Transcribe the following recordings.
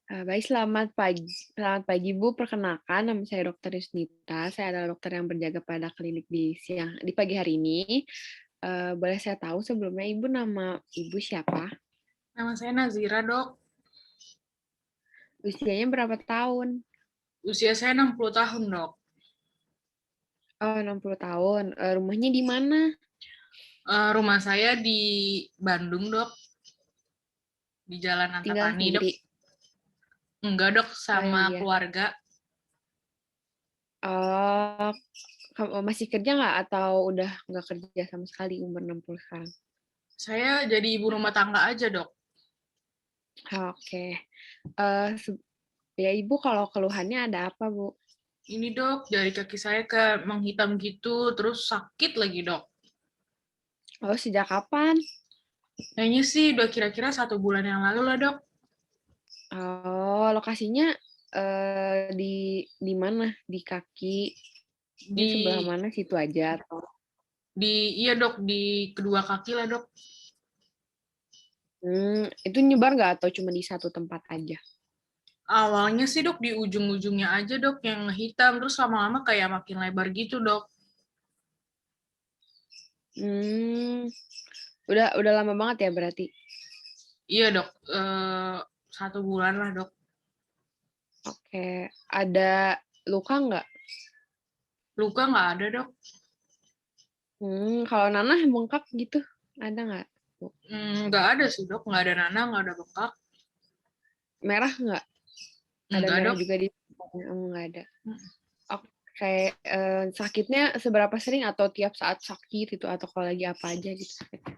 Baik, selamat pagi, Bu. Perkenalkan, nama saya Dokter Yusnita. Saya adalah dokter yang berjaga pada klinik di pagi hari ini. Boleh saya tahu sebelumnya Ibu, nama Ibu siapa? Nama saya Nazira, Dok. Usianya berapa tahun? Usia saya 60 tahun, Dok. Oh, 60 tahun. Rumahnya di mana? Rumah saya di Bandung, Dok. Di Jalan Tinggal Antapani, Dok. sendiri? Enggak, Dok, Oh, sama iya. keluarga. Oh, kamu masih kerja nggak atau udah nggak kerja sama sekali umur 60 sekarang? Saya jadi ibu rumah tangga aja, Dok. Oke. Eh, se- Ya, Ibu, kalau keluhannya ada apa, Bu? Ini, Dok, dari kaki saya ke menghitam gitu, terus sakit lagi, Dok. Oh, sejak kapan? Kayaknya sih udah kira-kira 1 bulan yang lalu lah, Dok. Oh, lokasinya di mana? Di kakinya sebelah Di, mana? Situ aja atau? iya, Dok, di kedua kaki lah, Dok. Itu nyebar nggak atau cuma di satu tempat aja? Awalnya sih, Dok, di ujung-ujungnya aja, Dok, yang hitam. Terus lama-lama kayak makin lebar gitu, Dok. Hmm, udah lama banget ya berarti. Iya, Dok. 1 bulan lah, Dok. Oke, ada luka nggak? Luka nggak ada, Dok. Kalau nanah bengkak gitu, ada nggak, Bu? Nggak ada sih, Dok. Nggak ada nanah, nggak ada bengkak. Merah nggak? Ada Nggak, merah Dok. juga di tempatnya? Oh, nggak ada. Oke, sakitnya seberapa sering atau tiap saat sakit itu atau kalau lagi apa aja gitu sakitnya?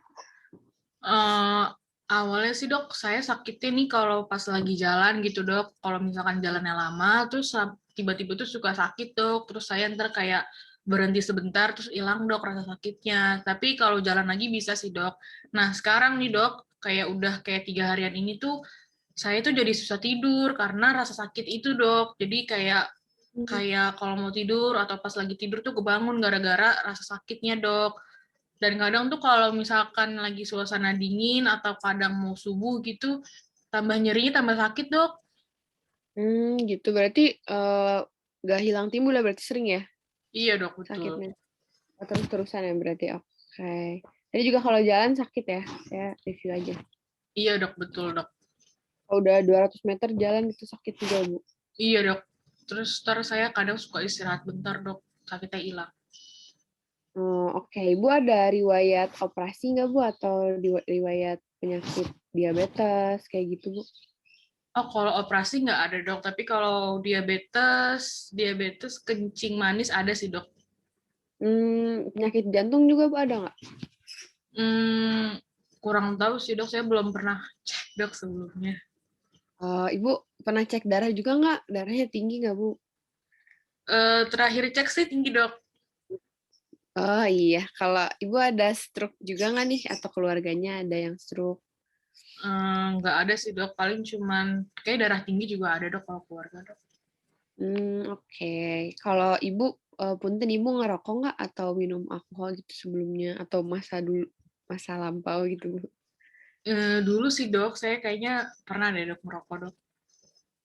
Eh, Awalnya sih, Dok, saya sakitnya nih kalau pas lagi jalan gitu, Dok. Kalau misalkan jalannya lama, terus tiba-tiba tuh suka sakit, Dok. Terus saya ntar kayak berhenti sebentar, terus hilang, Dok, rasa sakitnya. Tapi kalau jalan lagi bisa sih, Dok. Nah, sekarang nih, Dok, kayak udah kayak 3 harian ini tuh, saya tuh jadi susah tidur karena rasa sakit itu, Dok. Jadi kayak Hmm. kayak kalau mau tidur atau pas lagi tidur tuh kebangun gara-gara rasa sakitnya, Dok. Dan kadang tuh kalau misalkan lagi suasana dingin atau kadang mau subuh gitu, tambah nyerinya tambah sakit, Dok. Gitu. Berarti, nggak hilang timbul ya berarti sering ya Iya, Dok, betul. sakitnya? Oh, terus-terusan ya berarti? Oke. Tadi juga kalau jalan sakit ya? Saya review aja. Iya, Dok, betul, Dok. Kalau udah 200 meter jalan itu sakit juga, Bu? Iya, Dok. Terus ntar saya kadang suka istirahat bentar, Dok. Sakitnya hilang. Oh, oke. Ibu ada riwayat operasi nggak, Bu? Atau riwayat penyakit diabetes kayak gitu, Bu? Oh, kalau operasi nggak ada, Dok. Tapi kalau diabetes, diabetes kencing manis ada sih, Dok. Penyakit jantung juga, Bu, ada nggak? Hmm, Kurang tahu sih, Dok. Saya belum pernah cek, Dok, sebelumnya. Ibu pernah cek darah juga nggak? Darahnya tinggi nggak, Bu? Terakhir cek sih tinggi, Dok. Oh iya, kalau Ibu ada stroke juga nggak nih? Atau keluarganya ada yang stroke? Nggak ada sih, Dok. Paling cuman kayak darah tinggi juga ada, Dok, kalau keluarga, Dok. Oke. Kalau Ibu, punten Ibu ngerokok nggak atau minum alkohol gitu sebelumnya? Atau masa lampau gitu, Bu? Dulu sih, Dok, saya kayaknya pernah deh, Dok, merokok, Dok.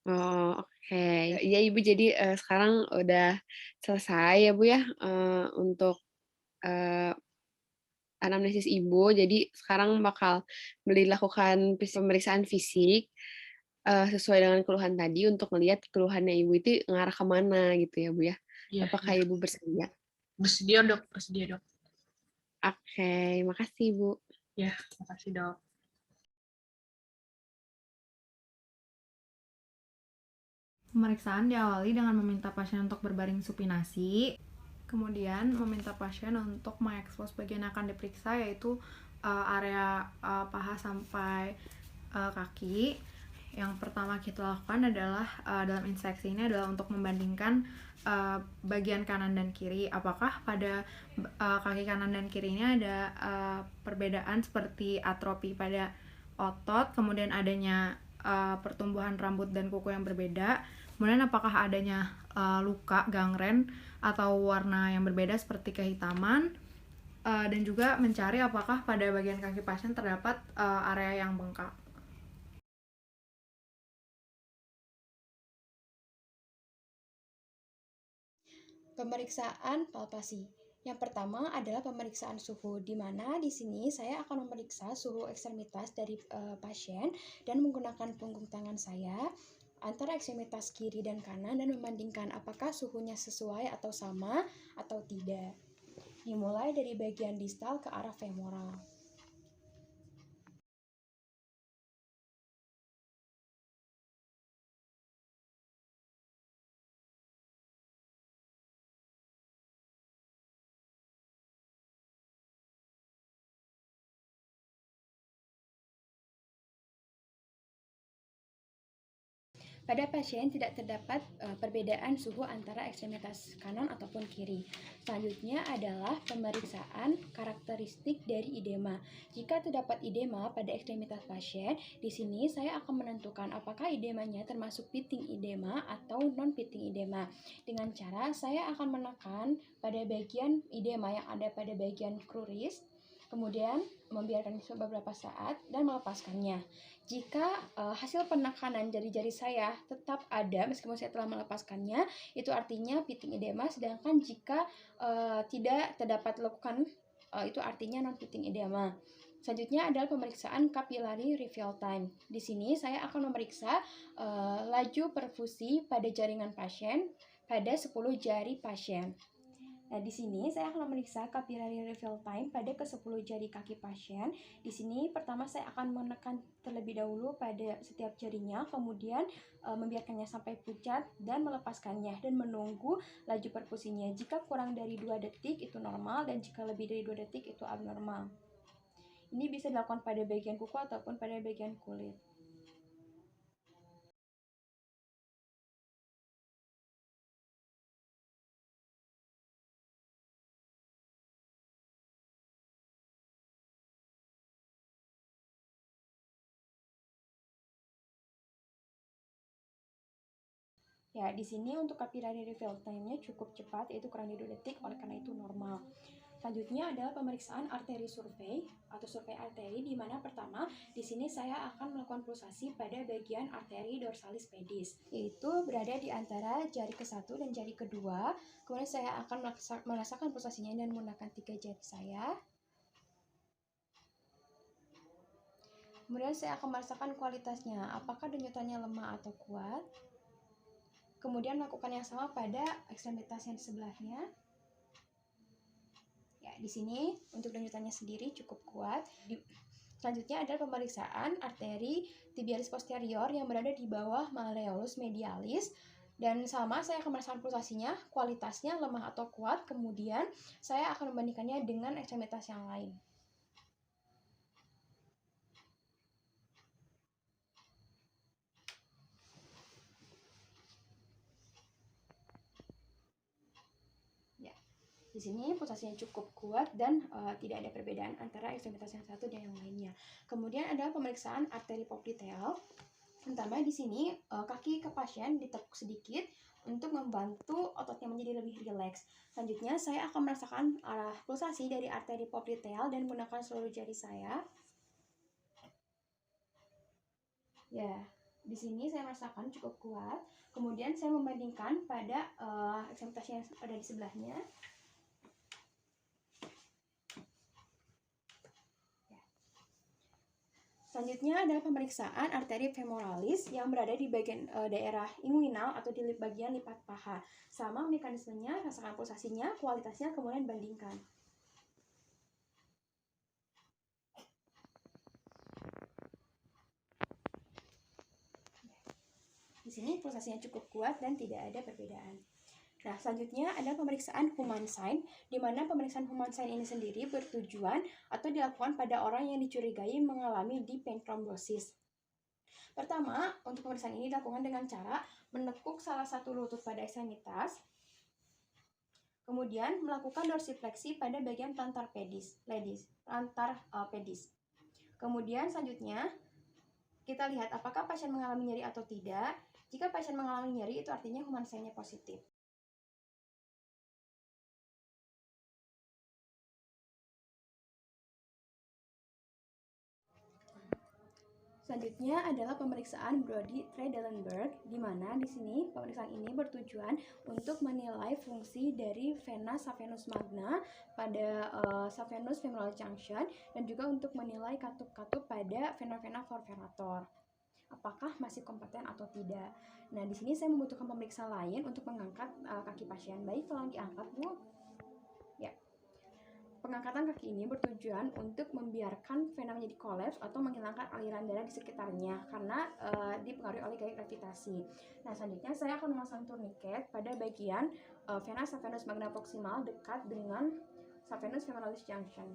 Oh, oke. Iya, Ibu, jadi sekarang udah selesai ya, Bu, ya, untuk eh, anamnesis Ibu. Jadi sekarang bakal dilakukan pemeriksaan fisik sesuai dengan keluhan tadi untuk melihat keluhannya Ibu itu ngarah kemana gitu ya, Bu, ya. Iya, Apakah iya. Ibu bersedia? Bersedia, Dok. Bersedia, Dok. Oke, makasih, Bu. Ya, makasih, Dok. Pemeriksaan diawali dengan meminta pasien untuk berbaring supinasi, kemudian meminta pasien untuk mengekspos bagian yang akan diperiksa, yaitu area paha sampai kaki. Yang pertama kita lakukan adalah dalam inseksi ini adalah untuk membandingkan bagian kanan dan kiri. Apakah pada kaki kanan dan kiri ini ada perbedaan seperti atrofi pada otot, kemudian adanya pertumbuhan rambut dan kuku yang berbeda, kemudian apakah adanya luka, gangren, atau warna yang berbeda seperti kehitaman, dan juga mencari apakah pada bagian kaki pasien terdapat area yang bengkak. Pemeriksaan palpasi. Yang pertama adalah pemeriksaan suhu, di mana di sini saya akan memeriksa suhu ekstremitas dari pasien dan menggunakan punggung tangan saya antara ekstremitas kiri dan kanan dan membandingkan apakah suhunya sesuai atau sama atau tidak. Dimulai dari bagian distal ke arah femoral. Pada pasien tidak terdapat perbedaan suhu antara ekstremitas kanan ataupun kiri. Selanjutnya adalah pemeriksaan karakteristik dari edema. Jika terdapat edema pada ekstremitas pasien, di sini saya akan menentukan apakah edemanya termasuk pitting edema atau non-pitting edema. Dengan cara saya akan menekan pada bagian edema yang ada pada bagian kruris, kemudian membiarkan beberapa saat dan melepaskannya. Jika hasil penekanan jari-jari saya tetap ada meskipun saya telah melepaskannya, itu artinya pitting edema, sedangkan jika tidak terdapat lekukan, itu artinya non-pitting edema. Selanjutnya adalah pemeriksaan capillary refill time. Di sini saya akan memeriksa laju perfusi pada jaringan pasien pada 10 jari pasien. Nah, di sini saya akan memeriksa capillary refill time pada ke-10 jari kaki pasien. Di sini pertama saya akan menekan terlebih dahulu pada setiap jarinya, kemudian membiarkannya sampai pucat dan melepaskannya dan menunggu laju perfusinya. Jika kurang dari 2 detik itu normal dan jika lebih dari 2 detik itu abnormal. Ini bisa dilakukan pada bagian kuku ataupun pada bagian kulit. Ya, di sini untuk capillary refill time-nya cukup cepat, yaitu kurang dari 2 detik, oleh karena itu normal. Selanjutnya adalah pemeriksaan arteri survei atau survei arteri, di mana pertama di sini saya akan melakukan pulsasi pada bagian arteri dorsalis pedis, yaitu berada di antara jari ke-1 dan jari kedua. Kemudian saya akan merasakan pulsasinya dan menggunakan 3 jari saya. Kemudian saya akan merasakan kualitasnya, apakah denyutannya lemah atau kuat. Kemudian melakukan yang sama pada ekstremitas yang sebelahnya. Ya, di sini untuk denyutannya sendiri cukup kuat. Selanjutnya adalah pemeriksaan arteri tibialis posterior yang berada di bawah malleolus medialis. Dan sama, saya akan merasakan pulsasinya, kualitasnya lemah atau kuat. Kemudian saya akan membandingkannya dengan ekstremitas yang lain. Di sini pulsasinya cukup kuat dan tidak ada perbedaan antara ekstremitas yang satu dan yang lainnya. Kemudian adalah pemeriksaan arteri popliteal. Pertama di sini kaki ke pasien ditekuk sedikit untuk membantu ototnya menjadi lebih rileks. Selanjutnya saya akan merasakan arah pulsasi dari arteri popliteal dan menggunakan seluruh jari saya. Ya, di sini saya merasakan cukup kuat. Kemudian saya membandingkan pada ekstremitas yang ada di sebelahnya. Selanjutnya adalah pemeriksaan arteri femoralis yang berada di bagian daerah inguinal atau di bagian lipat paha. Sama mekanismenya, rasakan pulsasinya, kualitasnya, kemudian bandingkan. Di sini pulsasinya cukup kuat dan tidak ada perbedaan. Nah, selanjutnya ada pemeriksaan human sign, di mana pemeriksaan human sign ini sendiri bertujuan atau dilakukan pada orang yang dicurigai mengalami deep vein thrombosis. Pertama, untuk pemeriksaan ini dilakukan dengan cara menekuk salah satu lutut pada ekstremitas, kemudian melakukan dorsifleksi pada bagian plantar pedis. Kemudian selanjutnya kita lihat apakah pasien mengalami nyeri atau tidak. Jika pasien mengalami nyeri, itu artinya human sign-nya positif. Selanjutnya adalah pemeriksaan Brody Trendelenburg, di mana di sini pemeriksaan ini bertujuan untuk menilai fungsi dari vena saphenous magna pada saphenous femoral junction dan juga untuk menilai katup-katup pada vena-vena forferator. Apakah masih kompeten atau tidak? Nah, di sini saya membutuhkan pemeriksa lain untuk mengangkat kaki pasien. Baik, tolong diangkat, Bu. Ya. Pengangkatan kaki ini bertujuan untuk membiarkan vena menjadi kolaps atau menghilangkan aliran darah di sekitarnya karena dipengaruhi oleh gaya gravitasi. Nah, selanjutnya saya akan memasang tourniquet pada bagian vena saphenous magna proximal dekat dengan saphenous femoralis junction.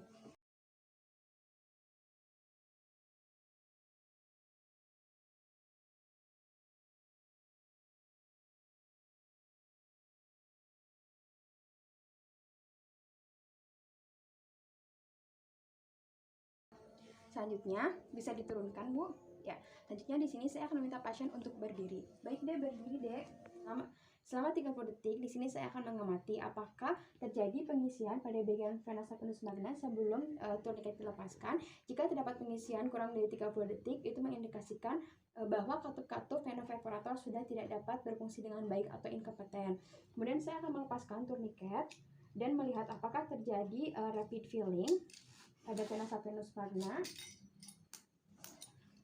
Selanjutnya bisa diturunkan, Bu. Ya, selanjutnya di sini saya akan meminta pasien untuk berdiri. Baik, Dek, berdiri, Dek. Selama 30 detik di sini saya akan mengamati apakah terjadi pengisian pada bagian vena saphenous magna sebelum tourniquet dilepaskan. Jika terdapat pengisian kurang dari 30 detik, itu mengindikasikan bahwa katup-katup vena perforator sudah tidak dapat berfungsi dengan baik atau inkompeten. Kemudian saya akan melepaskan tourniquet dan melihat apakah terjadi rapid filling pada vena saphenous magna.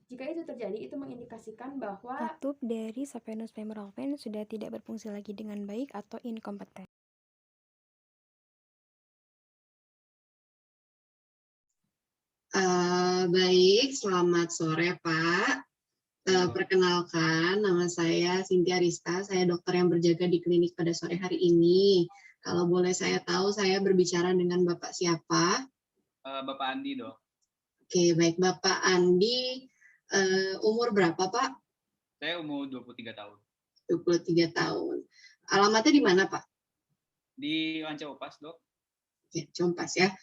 Jika itu terjadi, itu mengindikasikan bahwa katup dari saphenous femoral vein sudah tidak berfungsi lagi dengan baik atau inkompeten. Baik, selamat sore Pak. Perkenalkan, nama saya Cynthia Rista, saya dokter yang berjaga di klinik pada sore hari ini. Kalau boleh saya tahu, saya berbicara dengan Bapak siapa? Bapak Andi, Dok. Oke, baik. Bapak Andi, umur berapa Pak? Saya umur 23 tahun. 23 tahun. Alamatnya di mana Pak? Di Lancaupas, Dok. Oke, Compas ya.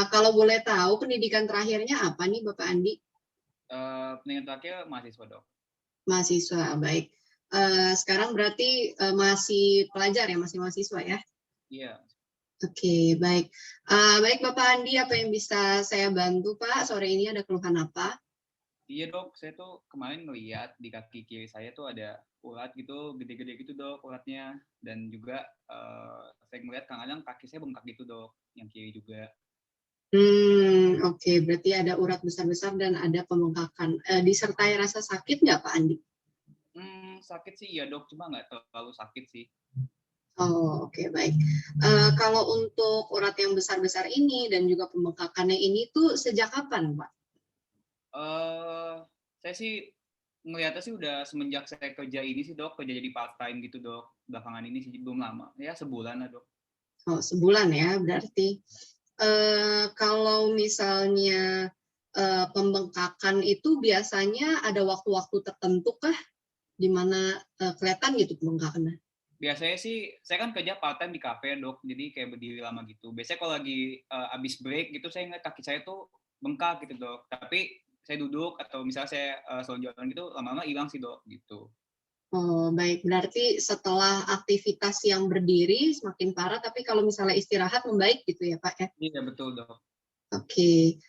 Kalau boleh tahu, pendidikan terakhirnya apa nih Bapak Andi? Pendidikan terakhir mahasiswa, Dok. Mahasiswa, baik. Sekarang berarti masih pelajar ya, masih mahasiswa ya? Iya. Oke, baik. Baik Bapak Andi, apa yang bisa saya bantu Pak? Sore ini ada keluhan apa? Iya, Dok. Saya tuh kemarin ngeliat di kaki kiri saya tuh ada urat gitu, gede-gede gitu, Dok, uratnya. Dan juga saya ngeliat kadang-kadang kaki saya bengkak gitu, Dok, yang kiri juga. Oke, berarti ada urat besar-besar dan ada pembengkakan. Disertai rasa sakit nggak Pak Andi? Sakit sih iya, Dok, cuma nggak terlalu sakit sih. Oh, oke, baik. Kalau untuk urat yang besar-besar ini dan juga pembengkakannya ini tuh sejak kapan, Pak? Saya sih ngeliatnya sih udah semenjak saya kerja ini sih, Dok, kerja jadi part time gitu, Dok. Belakangan ini sih belum lama, ya sebulan lah, Dok. Oh, sebulan ya, berarti. Kalau misalnya pembengkakan itu biasanya ada waktu-waktu tertentu kah di mana kelihatan gitu pembengkakannya? Biasanya sih saya kan kerja part time di kafe, Dok, jadi kayak berdiri lama gitu. Biasanya kalau lagi abis break gitu saya ngeliat kaki saya tuh bengkak gitu, Dok. Tapi saya duduk atau misalnya saya selonjoran gitu lama-lama hilang sih, Dok, gitu. Oh, baik. Berarti setelah aktivitas yang berdiri semakin parah, tapi kalau misalnya istirahat membaik gitu ya, Pak ya? Iya, betul, Dok. Oke.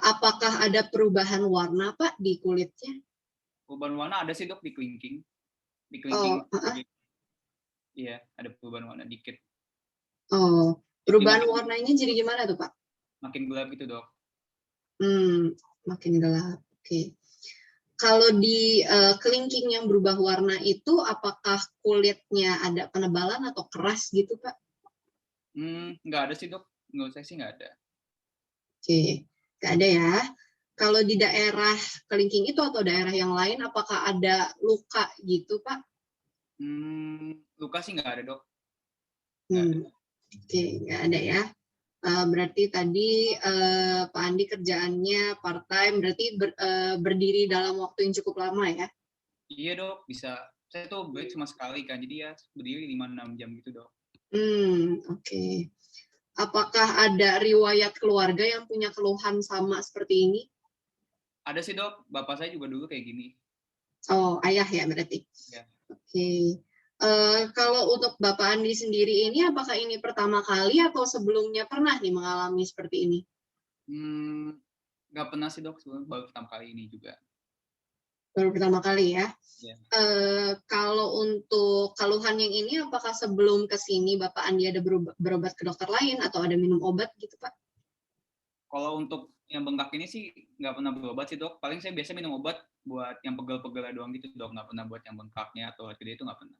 Apakah ada perubahan warna, Pak, di kulitnya? Perubahan warna ada sih, Dok, di kelingking. Di Oh, kelingking. Iya, ada perubahan warna dikit. Oh, perubahan warnanya jadi gimana tuh, Pak? Makin gelap gitu, Dok. Makin gelap. Oke. Kalau di kelingking yang berubah warna itu, apakah kulitnya ada penebalan atau keras gitu, Pak? Nggak ada sih, Dok. Menurut saya sih nggak ada. Oke, nggak ada ya. Kalau di daerah kelingking itu atau daerah yang lain, apakah ada luka gitu, Pak? Luka sih nggak ada, Dok. Oke, nggak ada ya. Berarti tadi Pak Andi kerjaannya part time, berarti berdiri dalam waktu yang cukup lama ya? Iya, Dok, bisa. Saya tuh break cuma sekali kan, jadi ya berdiri 5-6 jam gitu, Dok. Oke. Apakah ada riwayat keluarga yang punya keluhan sama seperti ini? Ada sih, Dok. Bapak saya juga dulu kayak gini. Oh, ayah ya berarti? Ya. Oke. Kalau untuk Bapak Andi sendiri ini, apakah ini pertama kali atau sebelumnya pernah nih mengalami seperti ini? Nggak pernah sih, Dok, sebelumnya baru pertama kali ini juga. Baru pertama kali ya. Ya. Kalau untuk keluhan yang ini, apakah sebelum ke sini Bapak Andi ada berobat ke dokter lain atau ada minum obat gitu, Pak? Kalau untuk yang bengkak ini sih nggak pernah berobat sih, Dok. Paling saya biasa minum obat buat yang pegel-pegel doang gitu, Dok. Nggak pernah buat yang bengkaknya atau hati itu nggak pernah.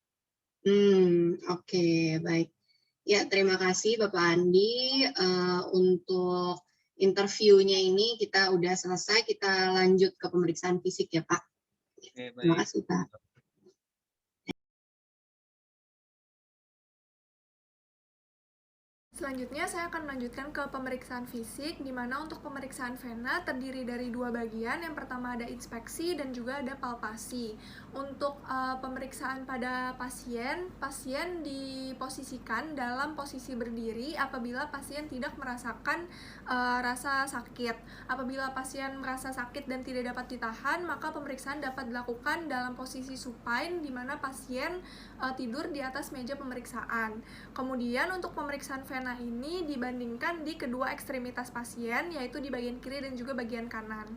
Oke, baik. Ya, terima kasih Bapak Andi. Untuk interviewnya ini kita udah selesai, kita lanjut ke pemeriksaan fisik ya, Pak. Oke, baik. Terima kasih, Pak. Selanjutnya saya akan melanjutkan ke pemeriksaan fisik, di mana untuk pemeriksaan vena terdiri dari dua bagian. Yang pertama ada inspeksi dan juga ada palpasi. Untuk pemeriksaan pada pasien diposisikan dalam posisi berdiri apabila pasien tidak merasakan rasa sakit. Apabila pasien merasa sakit dan tidak dapat ditahan, maka pemeriksaan dapat dilakukan dalam posisi supine, di mana pasien tidur di atas meja pemeriksaan. Kemudian untuk pemeriksaan vena ini dibandingkan di kedua ekstremitas pasien, yaitu di bagian kiri dan juga bagian kanan.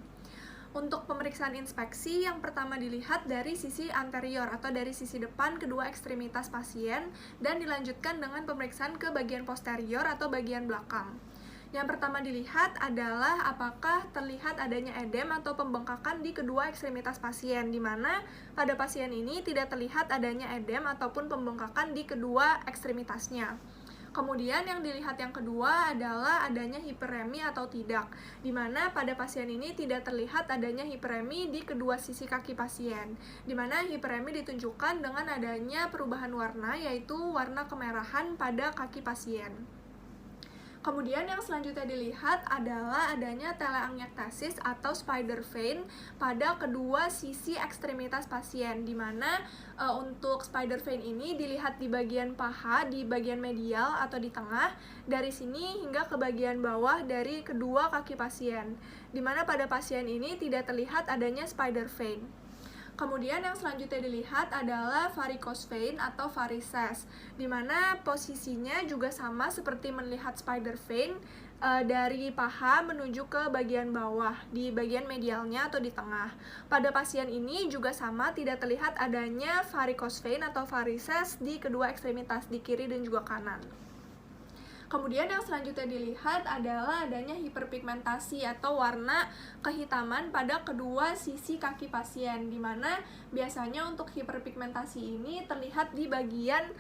Untuk pemeriksaan inspeksi, yang pertama dilihat dari sisi anterior atau dari sisi depan kedua ekstremitas pasien, dan dilanjutkan dengan pemeriksaan ke bagian posterior atau bagian belakang. Yang pertama dilihat adalah apakah terlihat adanya edem atau pembengkakan di kedua ekstremitas pasien, di mana pada pasien ini tidak terlihat adanya edem ataupun pembengkakan di kedua ekstremitasnya. Kemudian yang dilihat yang kedua adalah adanya hiperemi atau tidak, di mana pada pasien ini tidak terlihat adanya hiperemi di kedua sisi kaki pasien, di mana hiperemi ditunjukkan dengan adanya perubahan warna, yaitu warna kemerahan pada kaki pasien. Kemudian yang selanjutnya dilihat adalah adanya teleangiektasis atau spider vein pada kedua sisi ekstremitas pasien, di mana untuk spider vein ini dilihat di bagian paha, di bagian medial atau di tengah, dari sini hingga ke bagian bawah dari kedua kaki pasien, di mana pada pasien ini tidak terlihat adanya spider vein. Kemudian yang selanjutnya dilihat adalah varicose vein atau varices, di mana posisinya juga sama seperti melihat spider vein dari paha menuju ke bagian bawah, di bagian medialnya atau di tengah. Pada pasien ini juga sama, tidak terlihat adanya varicose vein atau varices di kedua ekstremitas, di kiri dan juga kanan. Kemudian yang selanjutnya dilihat adalah adanya hiperpigmentasi atau warna kehitaman pada kedua sisi kaki pasien, di mana biasanya untuk hiperpigmentasi ini terlihat di bagian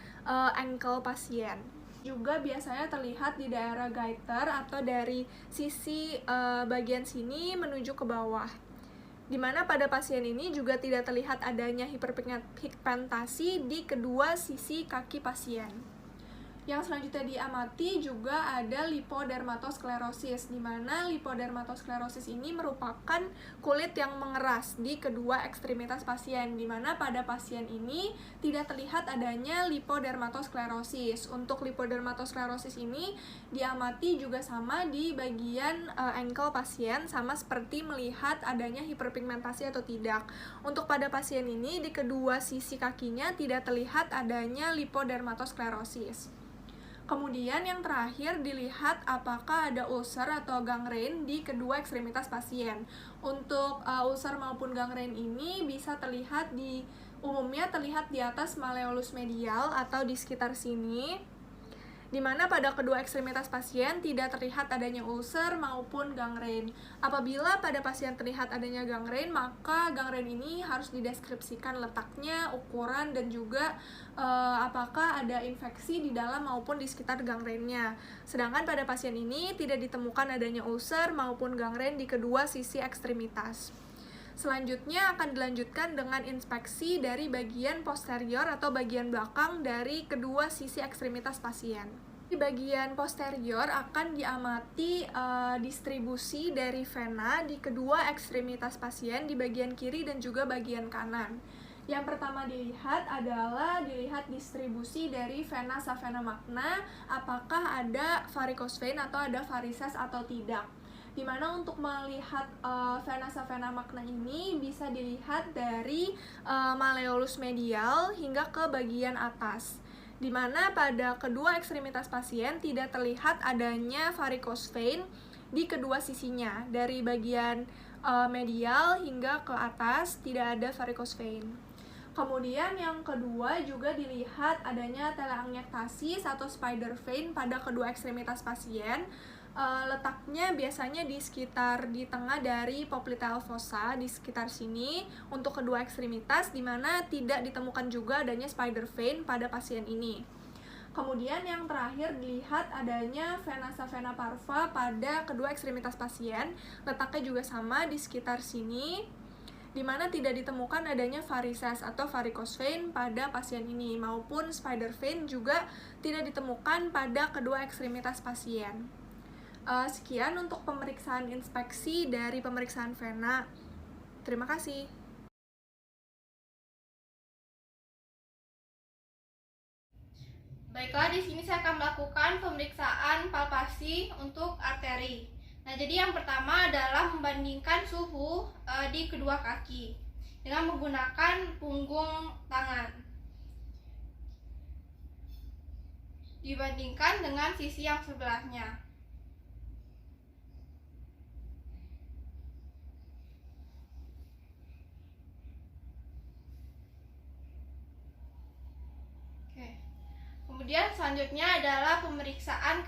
ankle pasien. Juga biasanya terlihat di daerah gaiter atau dari sisi bagian sini menuju ke bawah, di mana pada pasien ini juga tidak terlihat adanya hiperpigmentasi di kedua sisi kaki pasien. Yang selanjutnya diamati juga ada lipodermatosklerosis, di mana lipodermatosklerosis ini merupakan kulit yang mengeras di kedua ekstremitas pasien, di mana pada pasien ini tidak terlihat adanya lipodermatosklerosis. Untuk lipodermatosklerosis ini diamati juga sama di bagian ankle pasien, sama seperti melihat adanya hiperpigmentasi atau tidak. Untuk pada pasien ini di kedua sisi kakinya tidak terlihat adanya lipodermatosklerosis. Kemudian yang terakhir dilihat apakah ada ulcer atau gangrene di kedua ekstremitas pasien. Untuk ulcer maupun gangrene ini bisa terlihat umumnya terlihat di atas malleolus medial atau di sekitar sini, di mana pada kedua ekstremitas pasien tidak terlihat adanya ulcer maupun gangrene. Apabila pada pasien terlihat adanya gangrene, maka gangrene ini harus dideskripsikan letaknya, ukuran, dan juga apakah ada infeksi di dalam maupun di sekitar gangrenenya. Sedangkan pada pasien ini tidak ditemukan adanya ulcer maupun gangrene di kedua sisi ekstremitas. Selanjutnya akan dilanjutkan dengan inspeksi dari bagian posterior atau bagian belakang dari kedua sisi ekstremitas pasien. Di bagian posterior akan diamati distribusi dari vena di kedua ekstremitas pasien di bagian kiri dan juga bagian kanan. Yang pertama dilihat adalah distribusi dari vena savena magna, apakah ada varicose vein atau ada varices atau tidak. Dimana untuk melihat vena savena magna ini bisa dilihat dari malleolus medial hingga ke bagian atas, dimana pada kedua ekstremitas pasien tidak terlihat adanya varicose vein di kedua sisinya, dari bagian medial hingga ke atas tidak ada varicose vein. Kemudian yang kedua juga dilihat adanya teleangiektasi atau spider vein pada kedua ekstremitas pasien. Letaknya biasanya di sekitar di tengah dari popliteal fossa, di sekitar sini untuk kedua ekstremitas, di mana tidak ditemukan juga adanya spider vein pada pasien ini. Kemudian yang terakhir dilihat adanya venasa vena parva pada kedua ekstremitas pasien, letaknya juga sama di sekitar sini, di mana tidak ditemukan adanya varises atau varicose vein pada pasien ini, maupun spider vein juga tidak ditemukan pada kedua ekstremitas pasien. Sekian untuk pemeriksaan inspeksi dari pemeriksaan vena. Terima kasih. Baiklah, di sini saya akan melakukan pemeriksaan palpasi untuk arteri. Nah, jadi yang pertama adalah membandingkan suhu di kedua kaki dengan menggunakan punggung tangan. Dibandingkan dengan sisi yang sebelahnya. Kemudian selanjutnya adalah pemeriksaan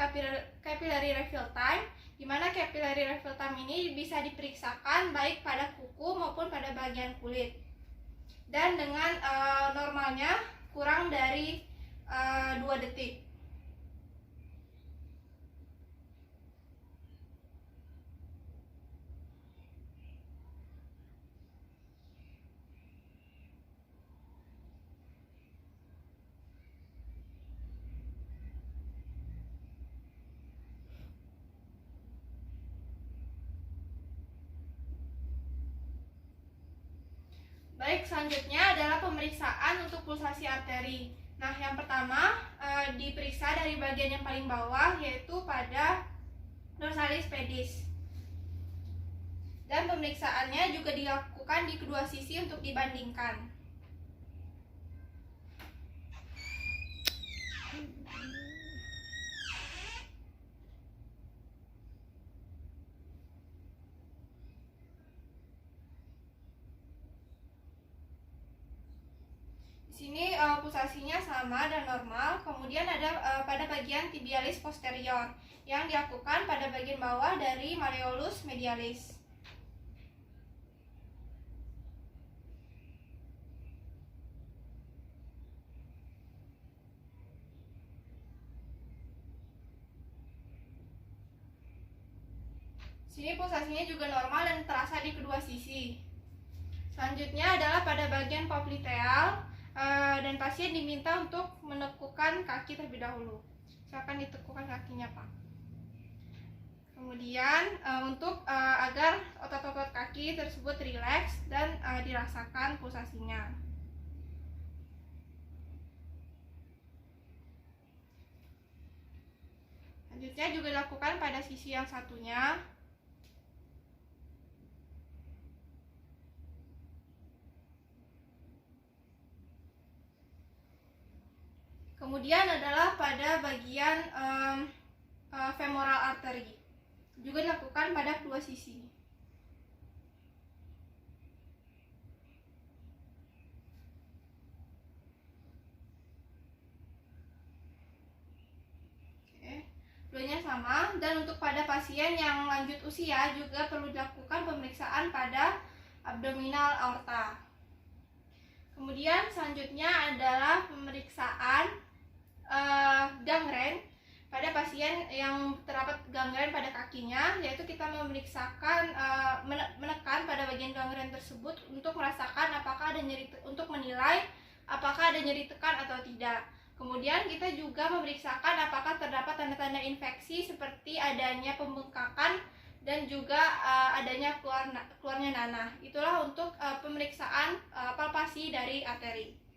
capillary refill time, di mana capillary refill time ini bisa diperiksakan baik pada kuku maupun pada bagian kulit. Dan dengan normalnya kurang dari 2 detik. Baik, selanjutnya adalah pemeriksaan untuk pulsasi arteri. Nah, yang pertama diperiksa dari bagian yang paling bawah, yaitu pada dorsalis pedis. Dan pemeriksaannya juga dilakukan di kedua sisi untuk dibandingkan. Di sini pulsasinya sama dan normal. Kemudian ada pada bagian tibialis posterior yang dilakukan pada bagian bawah dari malleolus medialis. Sini pulsasinya juga normal dan terasa di kedua sisi. Selanjutnya adalah pada bagian popliteal, dan pasien diminta untuk menekukan kaki terlebih dahulu. Silakan ditekukan kakinya, Pak. Kemudian untuk agar otot-otot kaki tersebut rileks dan dirasakan pulsasinya. Selanjutnya juga dilakukan pada sisi yang satunya. Kemudian adalah pada bagian femoral artery, juga dilakukan pada kedua sisi. Keduanya sama, dan untuk pada pasien yang lanjut usia juga perlu dilakukan pemeriksaan pada abdominal aorta. Kemudian selanjutnya adalah pemeriksaan gangren pada pasien yang terdapat gangren pada kakinya, yaitu kita memeriksakan menekan pada bagian gangren tersebut untuk merasakan apakah ada nyeri, untuk menilai apakah ada nyeri tekan atau tidak. Kemudian kita juga memeriksakan apakah terdapat tanda-tanda infeksi seperti adanya pembengkakan dan juga adanya keluarnya nanah. Itulah untuk pemeriksaan palpasi dari arteri.